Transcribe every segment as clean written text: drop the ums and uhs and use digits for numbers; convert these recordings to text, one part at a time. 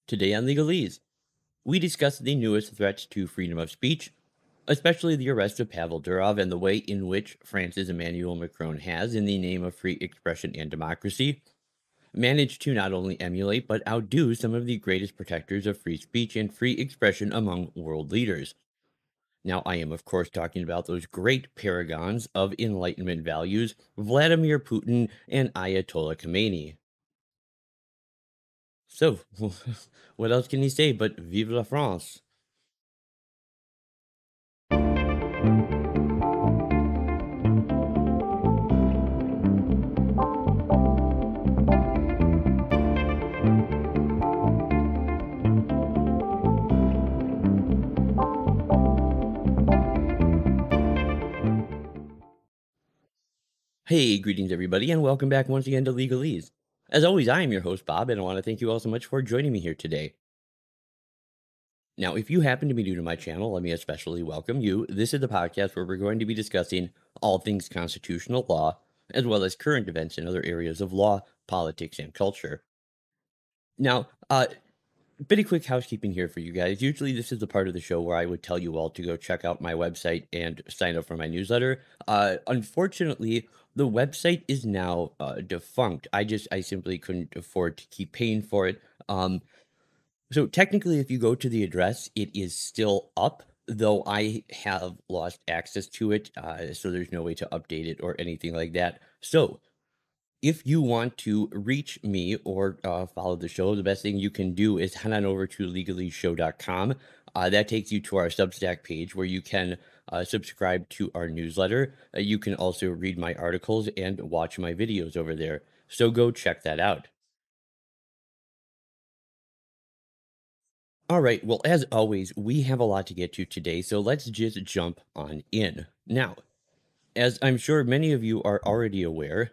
Today on Legalese, we discuss the newest threats to freedom of speech, especially the arrest of Pavel Durov and the way in which France's Emmanuel Macron has, in the name of free expression and democracy, managed to not only emulate but outdo some of the greatest protectors of free speech and free expression among world leaders. Now, I am, of course, talking about those great paragons of Enlightenment values, Vladimir Putin and Ayatollah Khomeini. So, what else can he say but Vive la France? Hey, greetings everybody, and welcome back once again to Legalese. As always, I am your host, Bob, and I want to thank you all so much for joining me here today. Now, if you happen to be new to my channel, let me especially welcome you. This is the podcast where we're going to be discussing all things constitutional law, as well as current events in other areas of law, politics, and culture. Now, bit of quick housekeeping here for you guys. Usually, this is the part of the show where I would tell you all to go check out my website and sign up for my newsletter. Unfortunately, the website is now defunct. I simply couldn't afford to keep paying for it. So technically, if you go to the address, it is still up, though I have lost access to it. So there's no way to update it or anything like that. So if you want to reach me or follow the show, the best thing you can do is head on over to legaleseshow.com. That takes you to our Substack page where you can subscribe to our newsletter. You can also read my articles and watch my videos over there. So go check that out. All right. Well, as always, we have a lot to get to today. So let's just jump on in. Now, as I'm sure many of you are already aware,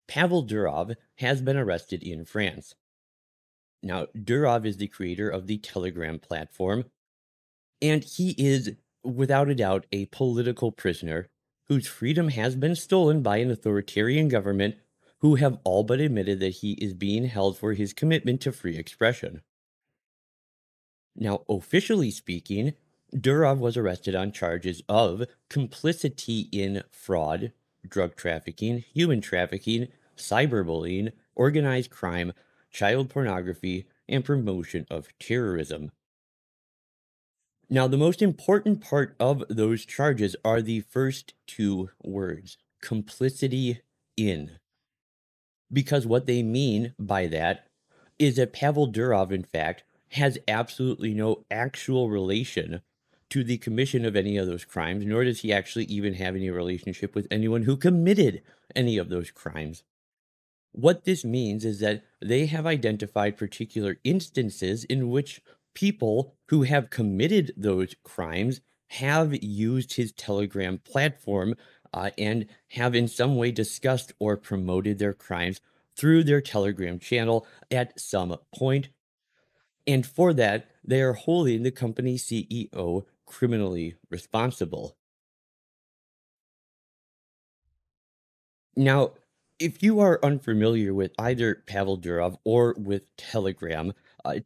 Pavel Durov has been arrested in France. Now, Durov is the creator of the Telegram platform, and he is, without a doubt, a political prisoner whose freedom has been stolen by an authoritarian government who have all but admitted that he is being held for his commitment to free expression. Now, officially speaking, Durov was arrested on charges of complicity in fraud, drug trafficking, human trafficking, cyberbullying, organized crime, child pornography, and promotion of terrorism. Now, the most important part of those charges are the first two words, complicity in. Because what they mean by that is that Pavel Durov, in fact, has absolutely no actual relation to the commission of any of those crimes, nor does he actually even have any relationship with anyone who committed any of those crimes. What this means is that they have identified particular instances in which people who have committed those crimes have used his Telegram platform and have in some way discussed or promoted their crimes through their Telegram channel at some point. And for that, they are holding the company CEO criminally responsible. Now, if you are unfamiliar with either Pavel Durov or with Telegram,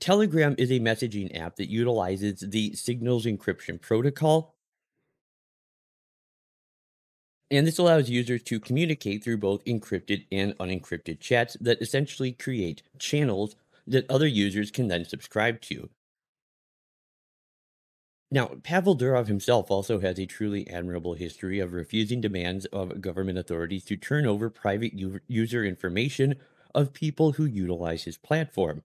Telegram is a messaging app that utilizes the Signals encryption protocol. And this allows users to communicate through both encrypted and unencrypted chats that essentially create channels that other users can then subscribe to. Now, Pavel Durov himself also has a truly admirable history of refusing demands of government authorities to turn over private user information of people who utilize his platform.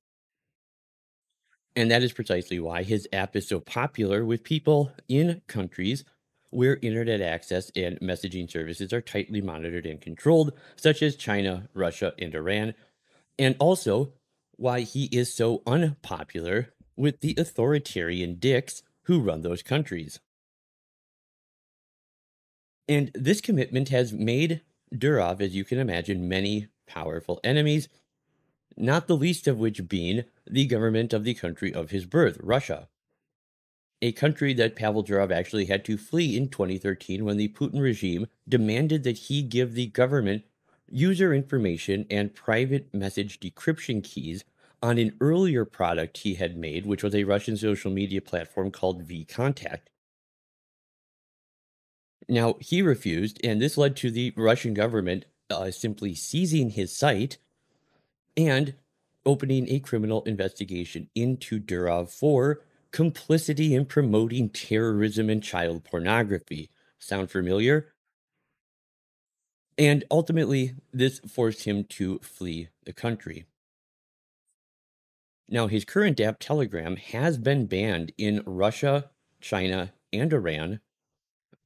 And that is precisely why his app is so popular with people in countries where internet access and messaging services are tightly monitored and controlled, such as China, Russia, and Iran, and also why he is so unpopular with the authoritarian dicks who run those countries. And this commitment has made Durov, as you can imagine, many powerful enemies, not the least of which being the government of the country of his birth, Russia. A country that Pavel Durov actually had to flee in 2013 when the Putin regime demanded that he give the government user information and private message decryption keys on an earlier product he had made, which was a Russian social media platform called VKontakte. Now, he refused, and this led to the Russian government simply seizing his site and opening a criminal investigation into Durov for complicity in promoting terrorism and child pornography. Sound familiar? And ultimately, this forced him to flee the country. Now, his current app, Telegram, has been banned in Russia, China, and Iran,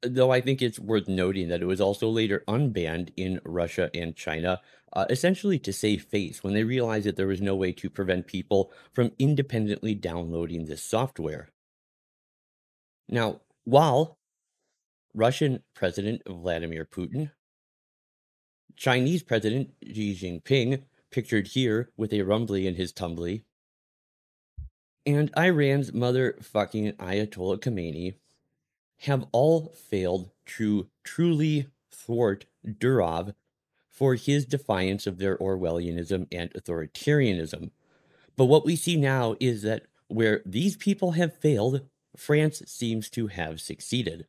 though I think it's worth noting that it was also later unbanned in Russia and China, essentially to save face when they realized that there was no way to prevent people from independently downloading this software. Now, while Russian President Vladimir Putin, Chinese President Xi Jinping, pictured here with a rumbly in his tumbly, and Iran's motherfucking Ayatollah Khamenei have all failed to truly thwart Durov for his defiance of their Orwellianism and authoritarianism. But what we see now is that where these people have failed, France seems to have succeeded.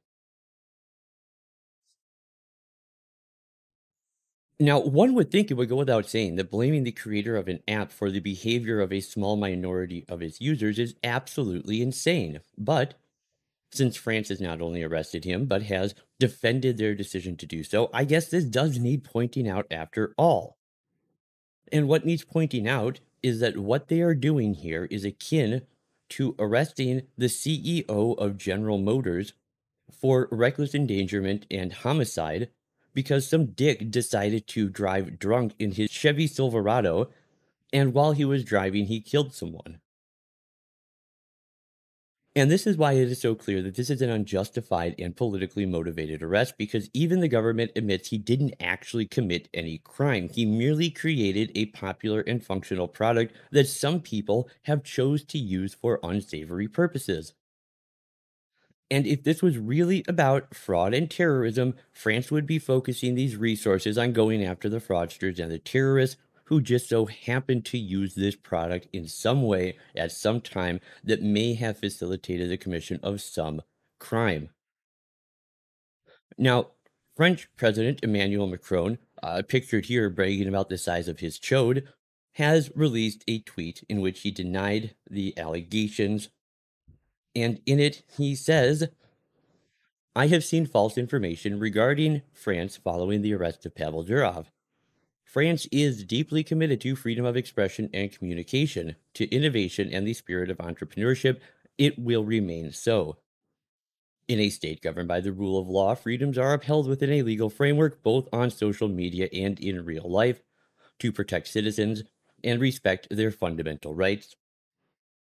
Now, one would think it would go without saying that blaming the creator of an app for the behavior of a small minority of its users is absolutely insane. But since France has not only arrested him, but has defended their decision to do so, I guess this does need pointing out after all. And what needs pointing out is that what they are doing here is akin to arresting the CEO of General Motors for reckless endangerment and homicide because some dick decided to drive drunk in his Chevy Silverado, and while he was driving, he killed someone. And this is why it is so clear that this is an unjustified and politically motivated arrest because even the government admits he didn't actually commit any crime. He merely created a popular and functional product that some people have chose to use for unsavory purposes. And if this was really about fraud and terrorism, France would be focusing these resources on going after the fraudsters and the terrorists who just so happen to use this product in some way at some time that may have facilitated the commission of some crime. Now, French President Emmanuel Macron, pictured here bragging about the size of his chode, has released a tweet in which he denied the allegations. And in it, he says, I have seen false information regarding France following the arrest of Pavel Durov. France is deeply committed to freedom of expression and communication, to innovation and the spirit of entrepreneurship. It will remain so. In a state governed by the rule of law, freedoms are upheld within a legal framework, both on social media and in real life, to protect citizens and respect their fundamental rights.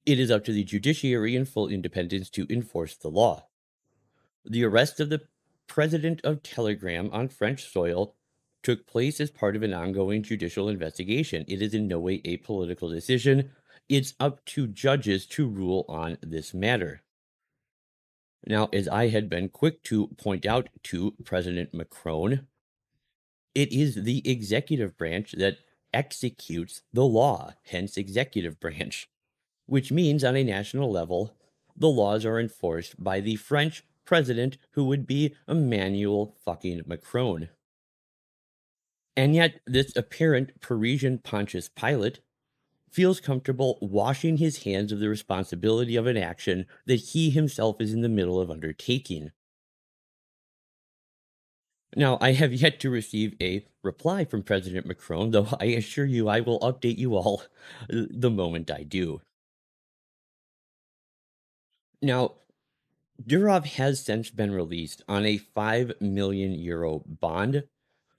It is up to the judiciary in full independence to enforce the law. The arrest of the president of Telegram on French soil took place as part of an ongoing judicial investigation. It is in no way a political decision. It's up to judges to rule on this matter. Now, as I had been quick to point out to President Macron, it is the executive branch that executes the law, hence executive branch, which means on a national level, the laws are enforced by the French president, who would be Emmanuel fucking Macron. And yet, this apparent Parisian Pontius Pilate feels comfortable washing his hands of the responsibility of an action that he himself is in the middle of undertaking. Now, I have yet to receive a reply from President Macron, though I assure you I will update you all the moment I do. Now, Durov has since been released on a €5 million bond,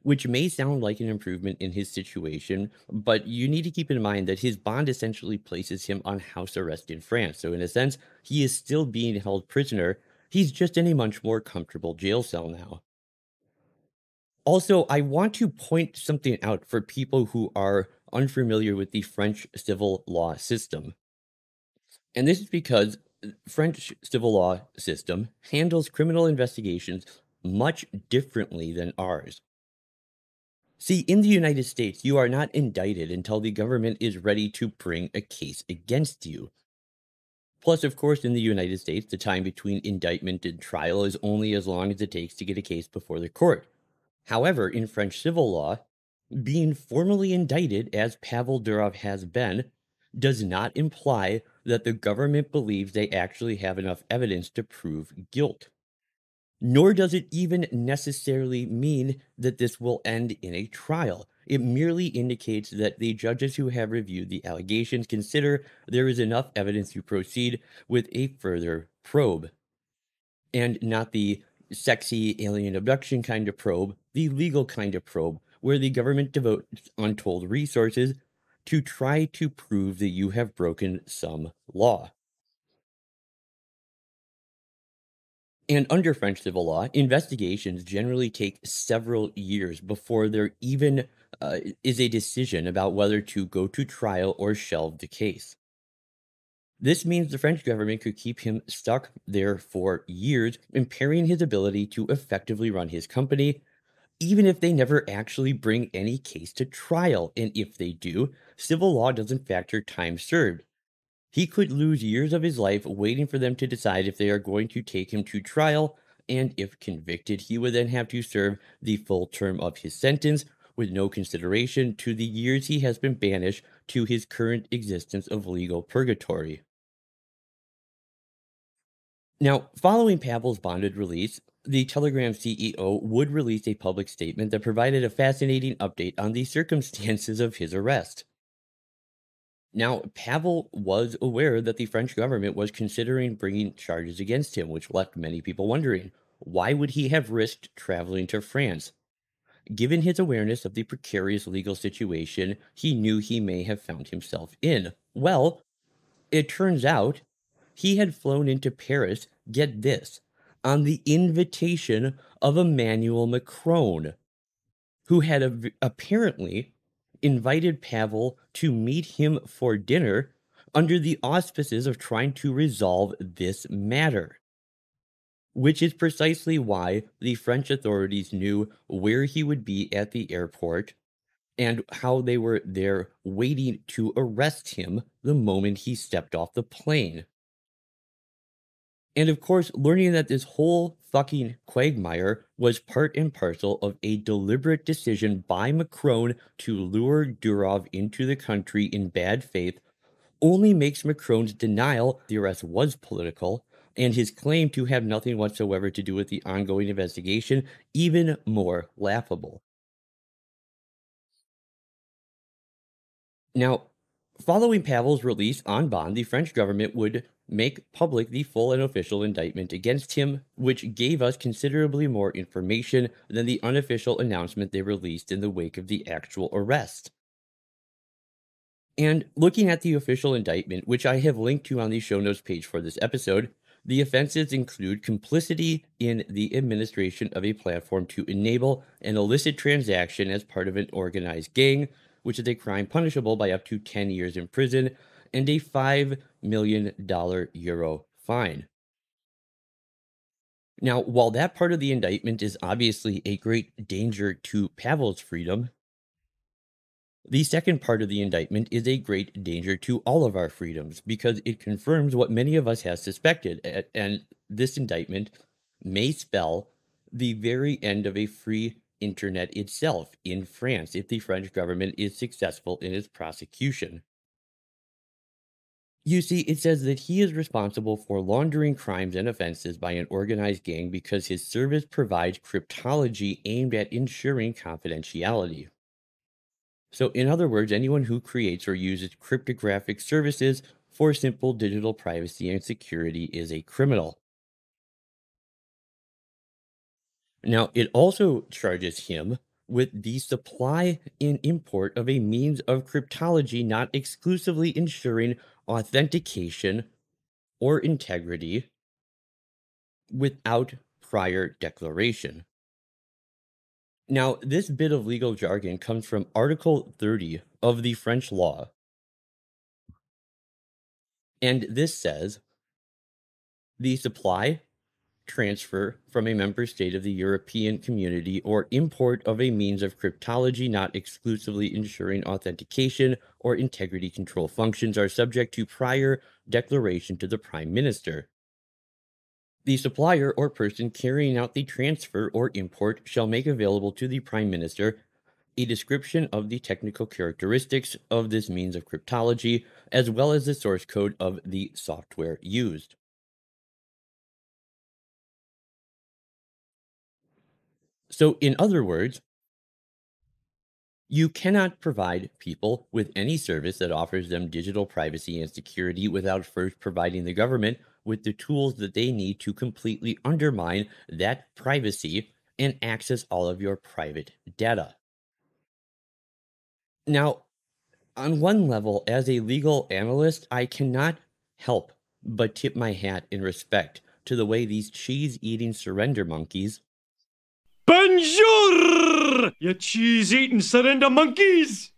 which may sound like an improvement in his situation, but you need to keep in mind that his bond essentially places him on house arrest in France. So, in a sense, he is still being held prisoner. He's just in a much more comfortable jail cell now. Also, I want to point something out for people who are unfamiliar with the French civil law system. And this is because French civil law system handles criminal investigations much differently than ours. See, in the United States, you are not indicted until the government is ready to bring a case against you. Plus, of course, in the United States, the time between indictment and trial is only as long as it takes to get a case before the court. However, in French civil law, being formally indicted, as Pavel Durov has been, does not imply that the government believes they actually have enough evidence to prove guilt. Nor does it even necessarily mean that this will end in a trial. It merely indicates that the judges who have reviewed the allegations consider there is enough evidence to proceed with a further probe. And not the sexy alien abduction kind of probe, the legal kind of probe, where the government devotes untold resources to try to prove that you have broken some law. And under French civil law, investigations generally take several years before there even is a decision about whether to go to trial or shelve the case. This means the French government could keep him stuck there for years, impairing his ability to effectively run his company, even if they never actually bring any case to trial. And if they do, civil law doesn't factor time served. He could lose years of his life waiting for them to decide if they are going to take him to trial, and if convicted, he would then have to serve the full term of his sentence with no consideration to the years he has been banished to his current existence of legal purgatory. Now, following Pavel's bonded release, the Telegram CEO would release a public statement that provided a fascinating update on the circumstances of his arrest. Now, Pavel was aware that the French government was considering bringing charges against him, which left many people wondering, why would he have risked traveling to France? Given his awareness of the precarious legal situation he knew he may have found himself in. Well, it turns out he had flown into Paris, get this, on the invitation of Emmanuel Macron, who had apparently invited Pavel to meet him for dinner under the auspices of trying to resolve this matter, which is precisely why the French authorities knew where he would be at the airport and how they were there waiting to arrest him the moment he stepped off the plane. And of course, learning that this whole fucking quagmire was part and parcel of a deliberate decision by Macron to lure Durov into the country in bad faith only makes Macron's denial the arrest was political and his claim to have nothing whatsoever to do with the ongoing investigation even more laughable. Now, following Pavel's release on bond, the French government would make public the full and official indictment against him, which gave us considerably more information than the unofficial announcement they released in the wake of the actual arrest. And looking at the official indictment, which I have linked to on the show notes page for this episode, the offenses include complicity in the administration of a platform to enable an illicit transaction as part of an organized gang, which is a crime punishable by up to 10 years in prison and a $5 million fine. Now, while that part of the indictment is obviously a great danger to Pavel's freedom, the second part of the indictment is a great danger to all of our freedoms because it confirms what many of us have suspected. And this indictment may spell the very end of a free internet itself in France if the French government is successful in its prosecution. You see, it says that he is responsible for laundering crimes and offenses by an organized gang because his service provides cryptology aimed at ensuring confidentiality. So, in other words, anyone who creates or uses cryptographic services for simple digital privacy and security is a criminal. Now, it also charges him with the supply and import of a means of cryptology not exclusively ensuring authentication or integrity without prior declaration. Now, this bit of legal jargon comes from Article 30 of the French law, and this says the supply, transfer from a member state of the European Community, or import of a means of cryptology not exclusively ensuring authentication or integrity control functions are subject to prior declaration to the Prime Minister. The supplier or person carrying out the transfer or import shall make available to the Prime Minister a description of the technical characteristics of this means of cryptology, as well as the source code of the software used. So, in other words, you cannot provide people with any service that offers them digital privacy and security without first providing the government with the tools that they need to completely undermine that privacy and access all of your private data. Now, on one level, as a legal analyst, I cannot help but tip my hat in respect to the way these cheese eating surrender monkeys Bonjour, you cheese-eating surrender monkeys!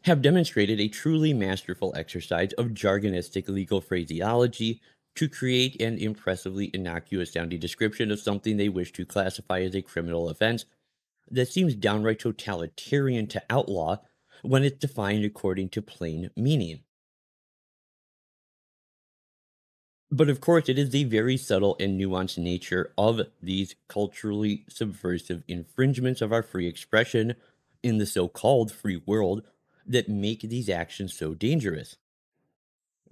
have demonstrated a truly masterful exercise of jargonistic legal phraseology to create an impressively innocuous sounding description of something they wish to classify as a criminal offense that seems downright totalitarian to outlaw when it's defined according to plain meaning. But of course, it is the very subtle and nuanced nature of these culturally subversive infringements of our free expression in the so called free world that make these actions so dangerous.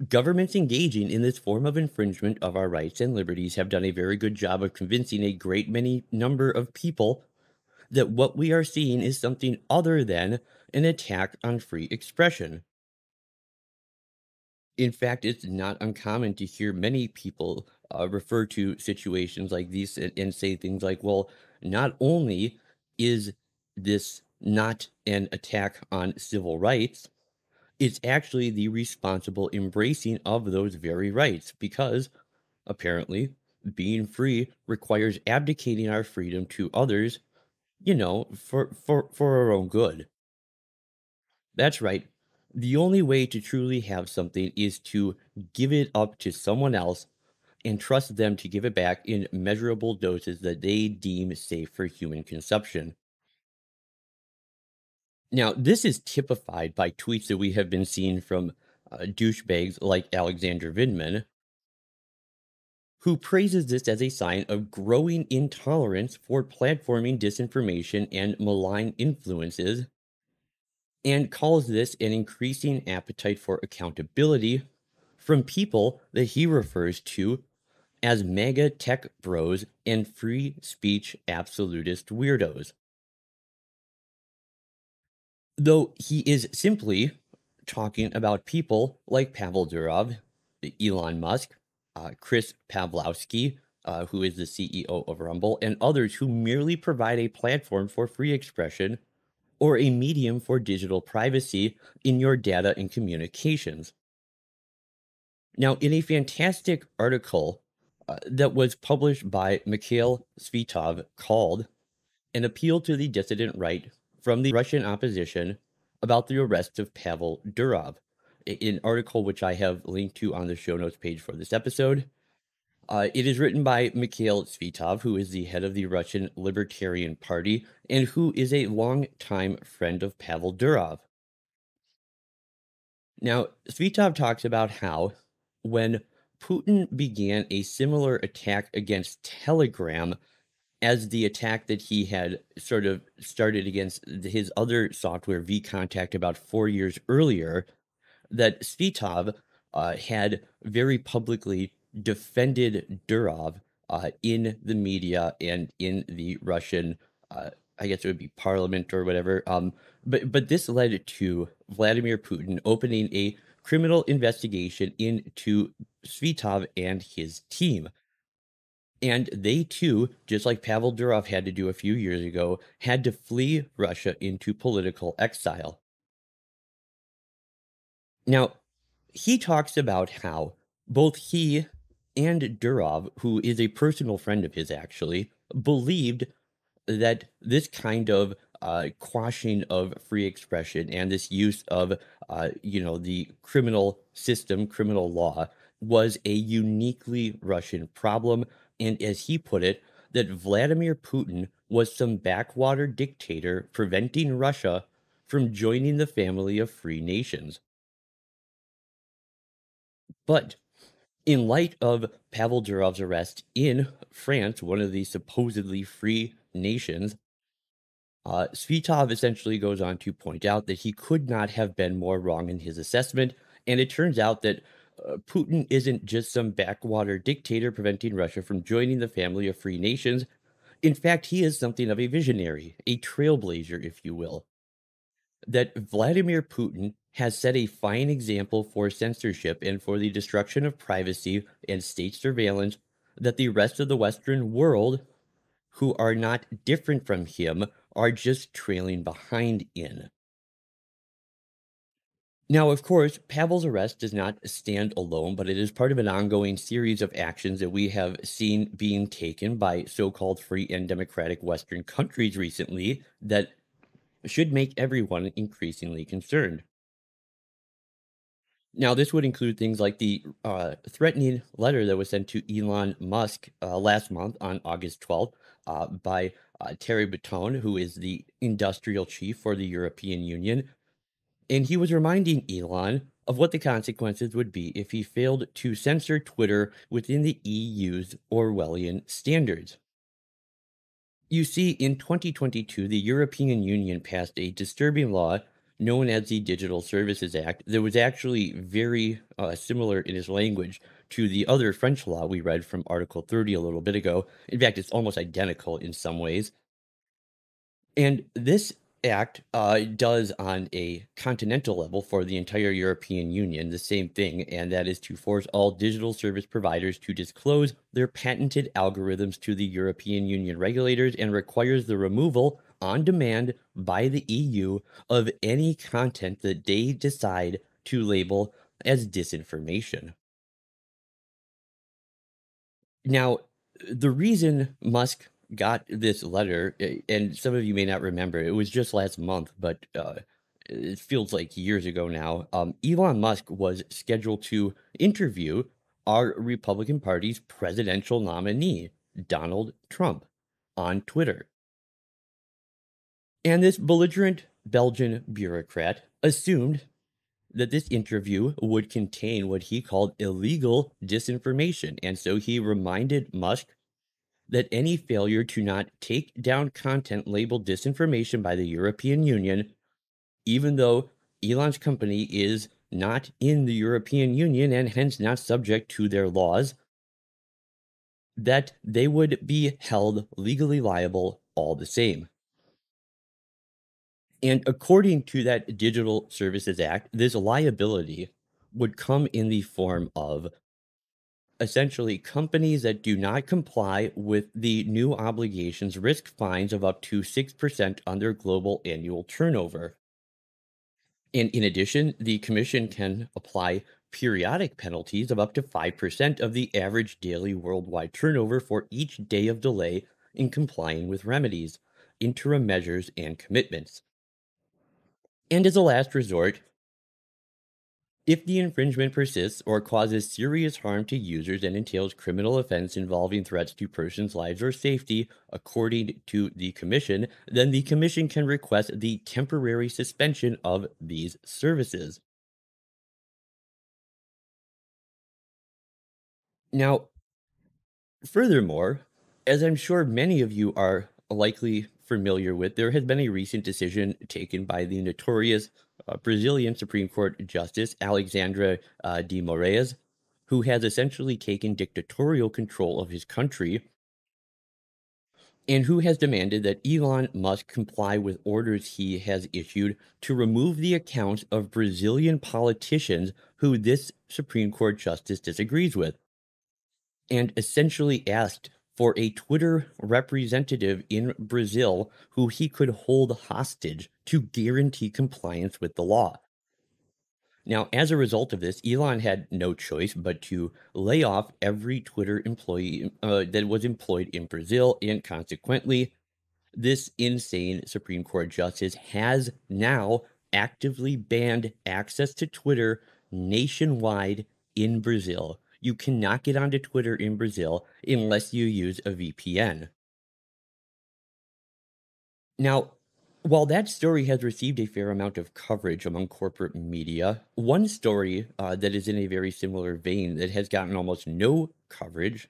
Governments engaging in this form of infringement of our rights and liberties have done a very good job of convincing a great many number of people that what we are seeing is something other than an attack on free expression. In fact, it's not uncommon to hear many people refer to situations like these and say things like, well, not only is this not an attack on civil rights, it's actually the responsible embracing of those very rights because apparently being free requires abdicating our freedom to others, for our own good. That's right. The only way to truly have something is to give it up to someone else and trust them to give it back in measurable doses that they deem safe for human consumption. Now, this is typified by tweets that we have been seeing from douchebags like Alexander Vindman, who praises this as a sign of growing intolerance for platforming disinformation and malign influences, and calls this an increasing appetite for accountability from people that he refers to as mega tech bros and free speech absolutist weirdos. Though he is simply talking about people like Pavel Durov, Elon Musk, Chris Pavlovsky, who is the CEO of Rumble, and others who merely provide a platform for free expression or a medium for digital privacy in your data and communications. Now, in a fantastic article that was published by Mikhail Svitov called An Appeal to the Dissident Right from the Russian Opposition about the Arrest of Pavel Durov, an article which I have linked to on the show notes page for this episode. It is written by Mikhail Svitov, who is the head of the Russian Libertarian Party and who is a longtime friend of Pavel Durov. Now, Svitov talks about how when Putin began a similar attack against Telegram as the attack that he had sort of started against his other software, vContact, about 4 years earlier, that Svitov had very publicly defended Durov in the media and in the Russian, I guess it would be parliament or whatever. But this led to Vladimir Putin opening a criminal investigation into Svitov and his team. And they too, just like Pavel Durov had to do a few years ago, had to flee Russia into political exile. Now, he talks about how both he and Durov, who is a personal friend of his actually, believed that this kind of quashing of free expression and this use of, the criminal system, criminal law, was a uniquely Russian problem, and as he put it, that Vladimir Putin was some backwater dictator preventing Russia from joining the family of free nations. But in light of Pavel Durov's arrest in France, one of the supposedly free nations, Svitov essentially goes on to point out that he could not have been more wrong in his assessment, and it turns out that Putin isn't just some backwater dictator preventing Russia from joining the family of free nations. In fact, he is something of a visionary, a trailblazer, if you will. That Vladimir Putin has set a fine example for censorship and for the destruction of privacy and state surveillance that the rest of the Western world, who are not different from him, are just trailing behind in. Now, of course, Pavel's arrest does not stand alone, but it is part of an ongoing series of actions that we have seen being taken by so-called free and democratic Western countries recently that should make everyone increasingly concerned. Now, this would include things like the threatening letter that was sent to Elon Musk last month on August 12th by Terry Breton, who is the industrial chief for the European Union. And he was reminding Elon of what the consequences would be if he failed to censor Twitter within the EU's Orwellian standards. You see, in 2022, the European Union passed a disturbing law known as the Digital Services Act that was actually very similar in its language to the other French law we read from Article 30 a little bit ago. In fact, it's almost identical in some ways. And this act does on a continental level for the entire European Union the same thing, and that is to force all digital service providers to disclose their patented algorithms to the European Union regulators and requires the removal on demand by the EU of any content that they decide to label as disinformation. Now, the reason Musk got this letter, and some of you may not remember, it was just last month, but it feels like years ago now. Elon Musk was scheduled to interview our Republican Party's presidential nominee, Donald Trump, on Twitter. And this belligerent Belgian bureaucrat assumed that this interview would contain what he called illegal disinformation. And so he reminded Musk that any failure to not take down content labeled disinformation by the European Union, even though Elon's company is not in the European Union and hence not subject to their laws, that they would be held legally liable all the same. And according to that Digital Services Act, this liability would come in the form of essentially companies that do not comply with the new obligations risk fines of up to 6% on their global annual turnover. And in addition, the commission can apply periodic penalties of up to 5% of the average daily worldwide turnover for each day of delay in complying with remedies, interim measures, and commitments. And as a last resort, if the infringement persists or causes serious harm to users and entails criminal offense involving threats to persons' lives or safety, according to the Commission, then the Commission can request the temporary suspension of these services. Now, furthermore, as I'm sure many of you are likely familiar with, there has been a recent decision taken by the notorious Brazilian Supreme Court Justice Alexandra de Moraes, who has essentially taken dictatorial control of his country and who has demanded that Elon Musk comply with orders he has issued to remove the accounts of Brazilian politicians who this Supreme Court justice disagrees with, and essentially asked for a Twitter representative in Brazil who he could hold hostage to guarantee compliance with the law. Now, as a result of this, Elon had no choice but to lay off every Twitter employee that was employed in Brazil, and consequently, this insane Supreme Court justice has now actively banned access to Twitter nationwide in Brazil. you cannot get onto Twitter in Brazil unless you use a VPN. Now, while that story has received a fair amount of coverage among corporate media, one story that is in a very similar vein that has gotten almost no coverage,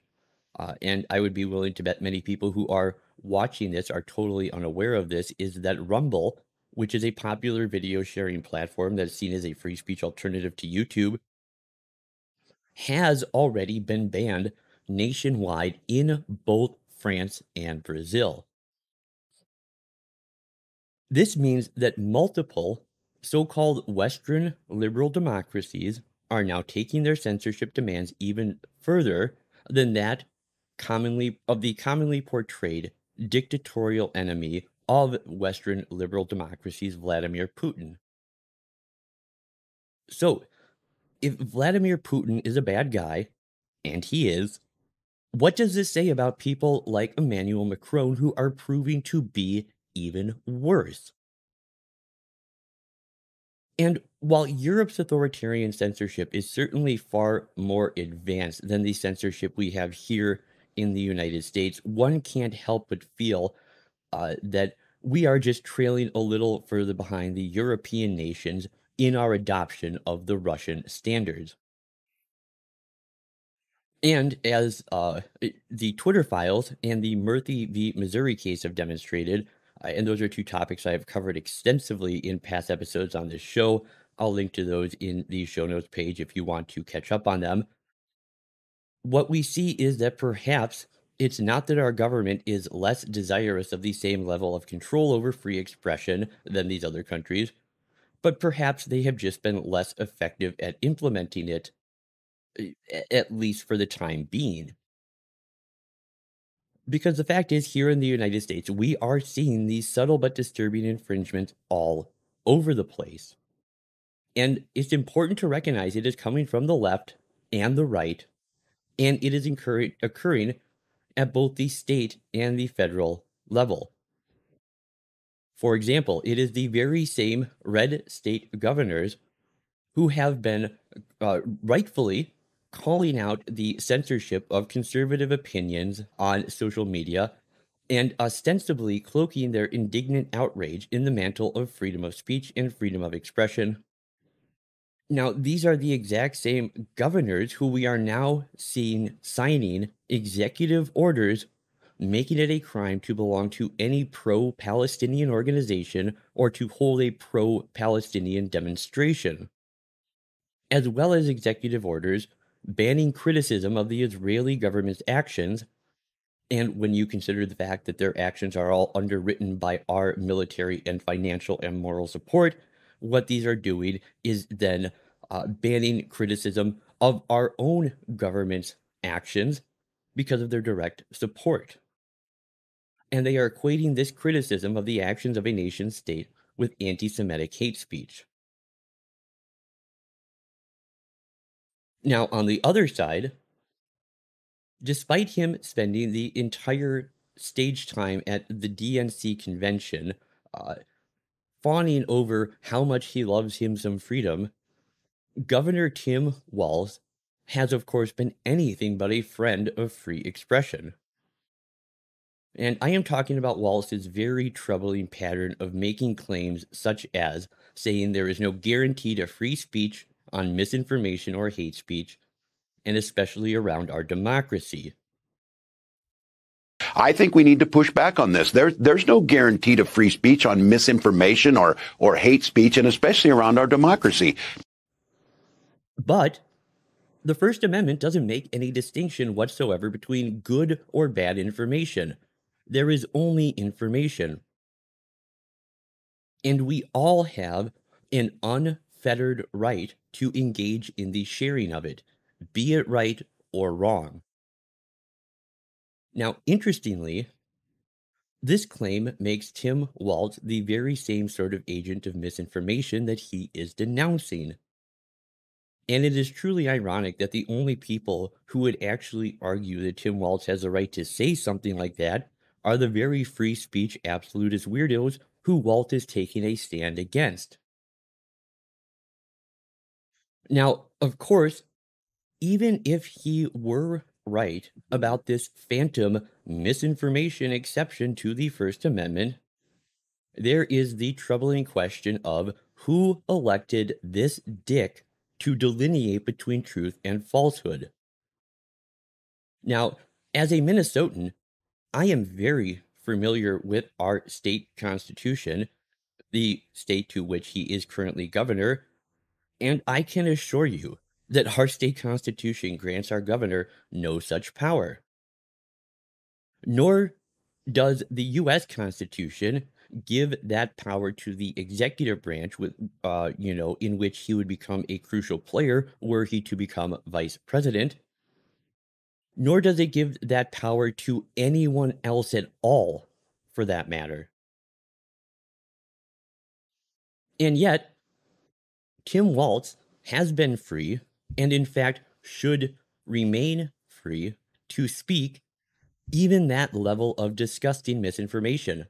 and I would be willing to bet many people who are watching this are totally unaware of this, is that Rumble, which is a popular video sharing platform that is seen as a free speech alternative to YouTube, has already been banned nationwide in both France and Brazil. This means that multiple so-called Western liberal democracies are now taking their censorship demands even further than that commonly portrayed dictatorial enemy of Western liberal democracies, Vladimir Putin. So, if Vladimir Putin is a bad guy, and he is, what does this say about people like Emmanuel Macron who are proving to be even worse? And while Europe's authoritarian censorship is certainly far more advanced than the censorship we have here in the United States, one can't help but feel that we are just trailing a little further behind the European nations in our adoption of the Russian standards. And as the Twitter files and the Murthy v. Missouri case have demonstrated, and those are two topics I have covered extensively in past episodes on this show. I'll link to those in the show notes page if you want to catch up on them. What we see is that perhaps it's not that our government is less desirous of the same level of control over free expression than these other countries, but perhaps they have just been less effective at implementing it, at least for the time being. Because the fact is, here in the United States, we are seeing these subtle but disturbing infringements all over the place. And it's important to recognize it is coming from the left and the right, and it is occurring at both the state and the federal level. For example, it is the very same red state governors who have been rightfully calling out the censorship of conservative opinions on social media and ostensibly cloaking their indignant outrage in the mantle of freedom of speech and freedom of expression. Now, these are the exact same governors who we are now seeing signing executive orders making it a crime to belong to any pro-Palestinian organization or to hold a pro-Palestinian demonstration, as well as executive orders banning criticism of the Israeli government's actions. And when you consider the fact that their actions are all underwritten by our military and financial and moral support, what these are doing is then banning criticism of our own government's actions because of their direct support. And they are equating this criticism of the actions of a nation state with anti Semitic hate speech. Now, on the other side, despite him spending the entire stage time at the DNC convention, uh, fawning over how much he loves him some freedom, Governor Tim Walz has, of course, been anything but a friend of free expression. And I am talking about Walz's very troubling pattern of making claims such as saying there is no guarantee to free speech on misinformation or hate speech, and especially around our democracy. I think we need to push back on this. There's no guarantee to free speech on misinformation or hate speech, and especially around our democracy. But the First Amendment doesn't make any distinction whatsoever between good or bad information. There is only information. And we all have an unfettered right to engage in the sharing of it, be it right or wrong. Now, interestingly, this claim makes Tim Walz the very same sort of agent of misinformation that he is denouncing. And it is truly ironic that the only people who would actually argue that Tim Walz has the right to say something like that are the very free speech absolutist weirdos who Walt is taking a stand against. Now, of course, even if he were right about this phantom misinformation exception to the First Amendment, there is the troubling question of who elected this dick to delineate between truth and falsehood. Now, as a Minnesotan, I am very familiar with our state constitution, the state to which he is currently governor, and I can assure you that our state constitution grants our governor no such power. Nor does the US Constitution give that power to the executive branch with in which he would become a crucial player were he to become vice president, nor does it give that power to anyone else at all for that matter. And yet, Tim Walz has been free and in fact should remain free to speak even that level of disgusting misinformation,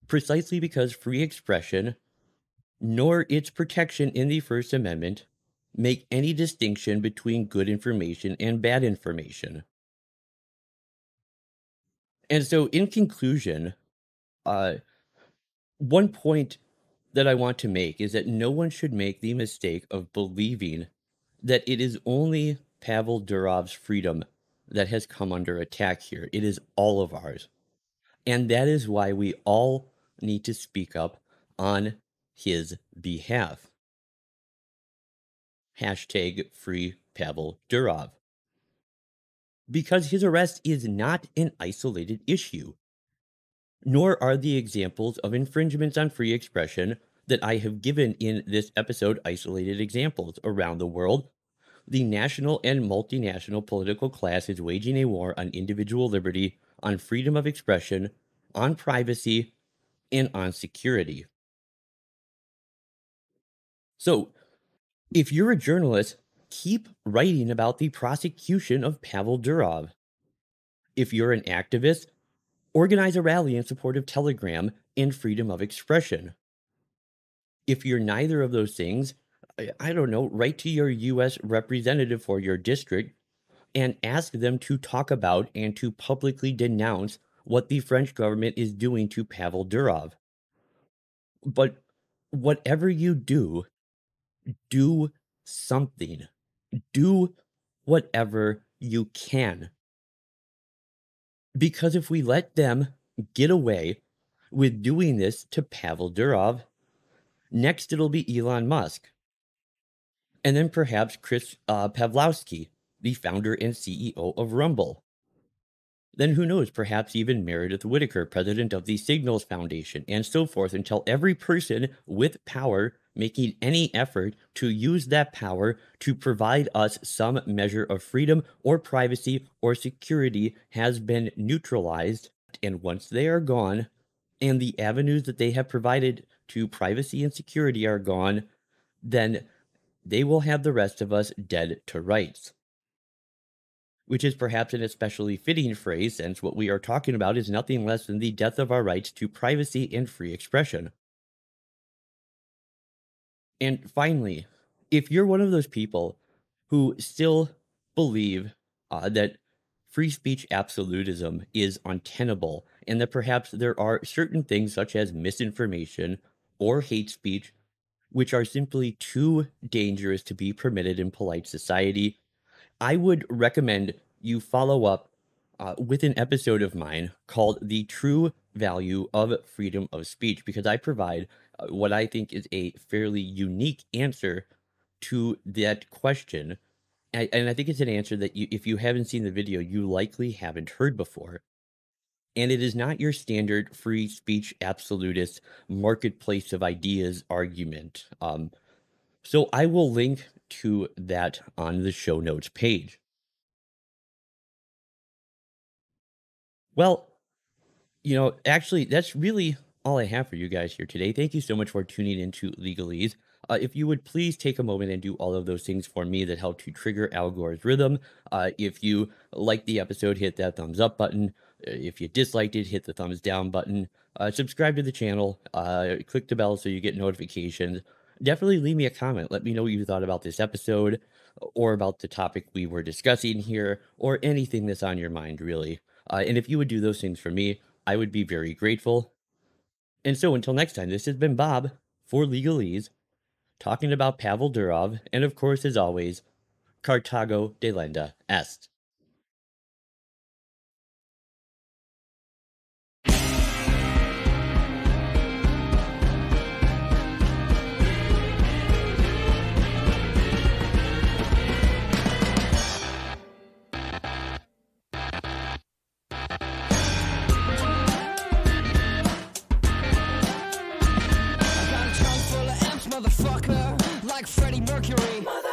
precisely because free expression, nor its protection in the First Amendment, make any distinction between good information and bad information. And so, in conclusion, uh, one point that I want to make is that no one should make the mistake of believing that it is only Pavel Durov's freedom that has come under attack here. It is all of ours. And that is why we all need to speak up on his behalf. Hashtag free Pavel Durov. Because his arrest is not an isolated issue, nor are the examples of infringements on free expression that I have given in this episode isolated examples. Around the world, the national and multinational political class is waging a war on individual liberty, on freedom of expression, on privacy, and on security. So, if you're a journalist, keep writing about the prosecution of Pavel Durov. If you're an activist, organize a rally in support of Telegram and freedom of expression. If you're neither of those things, I don't know, write to your US representative for your district and ask them to talk about and to publicly denounce what the French government is doing to Pavel Durov. But whatever you do, do something. Do whatever you can. Because if we let them get away with doing this to Pavel Durov, next it'll be Elon Musk. And then perhaps Chris Pavlovsky, the founder and CEO of Rumble. Then who knows, perhaps even Meredith Whittaker, president of the Signals Foundation, and so forth, until every person with power making any effort to use that power to provide us some measure of freedom or privacy or security has been neutralized. And once they are gone, and the avenues that they have provided to privacy and security are gone, then they will have the rest of us dead to rights. Which is perhaps an especially fitting phrase, since what we are talking about is nothing less than the death of our rights to privacy and free expression. And finally, if you're one of those people who still believe that free speech absolutism is untenable, and that perhaps there are certain things such as misinformation or hate speech which are simply too dangerous to be permitted in polite society, I would recommend you follow up with an episode of mine called The True Value of Freedom of Speech, because I provide what I think is a fairly unique answer to that question. And I think it's an answer that if you haven't seen the video, you likely haven't heard before. And it is not your standard free speech absolutist marketplace of ideas argument. So I will link to that on the show notes page. Well, actually, that's really all I have for you guys here today. Thank you so much for tuning into Legalese. If you would please take a moment and do all of those things for me that help to trigger Al Gore's rhythm. If you liked the episode, hit that thumbs up button. If you disliked it, hit the thumbs down button. Subscribe to the channel. Click the bell so you get notifications. definitely leave me a comment. Let me know what you thought about this episode or about the topic we were discussing here or anything that's on your mind, really. And if you would do those things for me, I would be very grateful. And so until next time, this has been Bob for Legalese, talking about Pavel Durov, and of course, as always, Carthago delenda est. Motherfucker, like Freddie Mercury.